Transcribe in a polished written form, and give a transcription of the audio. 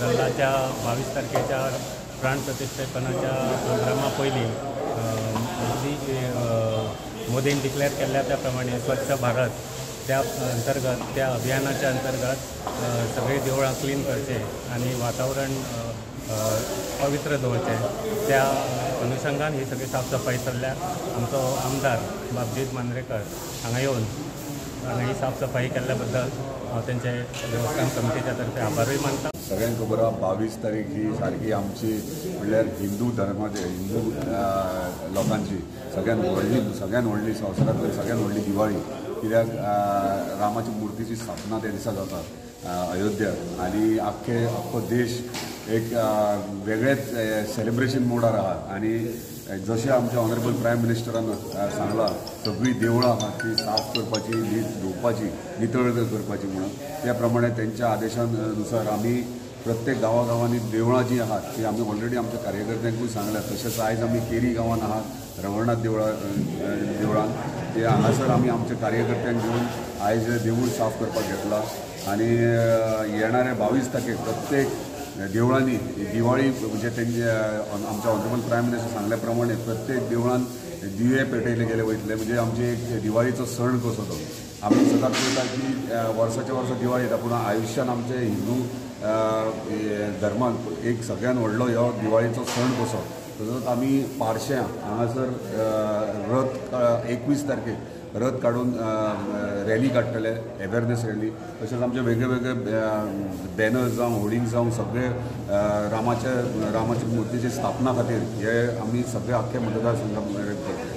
रल्लाच्या 22 तारखेच्या प्राण प्रतिष्ठेपनाच्या प्रोग्रामा पयलीं मोदीन डिक्लेअर केल्या त्या प्रमाणे स्वच्छ भारत त्या अंतर्गत त्या अभियानाच्या अंतर्गत सगळी देवळां क्लीन करचे आणि वातावरण पवित्र दवरचें त्या अनुषंगान ही सगळी साफसफाई चल्ल्या। आमचो आमदार बाबजीत मांद्रेकर हांगा येवन हांगा ही साफसफाई केल्ल्या बद्दल हांव तेंचे देवस्थान कमिटीच्या तर्फे आभारूय मानता। सगळ्यांक खबर आहा 22 तारीख ही सारकी आमची म्हणल्यार हिंदू धर्माचे हिंदू लोकांची सगळ्यात व्हडली संवसारांतली सगळ्यात व्हडली दिवाळी। कित्याक रामाची मुर्तीची स्थापना त्या दिसा जाता अयोध्यात आनी आख्खो देश एक वेगळेच सेलिब्रेशन मोडार आहा। आनी जशें आमच्या ऑनरेबल प्रायम मिनिस्टरान सांगला सगळीं देवळां आहात ती साफ करपाची नीट धुवपाची नितळ करपाची म्हणून त्या प्रमाणे त्यांच्या आदेशानुसार आमी प्रत्येक गांवांनी देवळां जी आहात ती आमी ऑलरेडी आमच्या कार्यकर्त्यांकूय सांगल्या। तशेंच आयज आमी केरी गांवांत आहात रवळनाथ देवळान ते हांगासर आमी आमच्या कार्यकर्त्यांक घेवन आयज देवूळ साफ करपाक घेतला आनी येणाऱ्या 22 तारखेक प्रत्येक देवळांनी दिवाळी म्हणजे तेंचे आमच्या ऑनरेबल प्रायम मिनिस्टर सांगल्या प्रमाणे प्रत्येक देवळान दिवे पेटयले गेले वयतले म्हणजे आमचे एक दिवाळीचो सण कसो तो। आमी सदांच पळयता की वर्साच्या वर्सा दिवाळी येता पूण आयुश्यान आमचे हिंदू धर्मान एक सगळ्यात व्हडलो ह्यो दिवाळीचो सण कसो। तसोच आमी पार्श्यां हांगासर रथ 21 तारखेक रथ काडून रॅली काडटले अवेरनेस रॅली। तशेंच आमचे वेगळे बॅनर्स जावं होर्डिंग्स जावं सगळे रामाच्या मुर्तीची स्थापना खातीर हे आमी सगळे आख्खे मतदारसंघात करतले।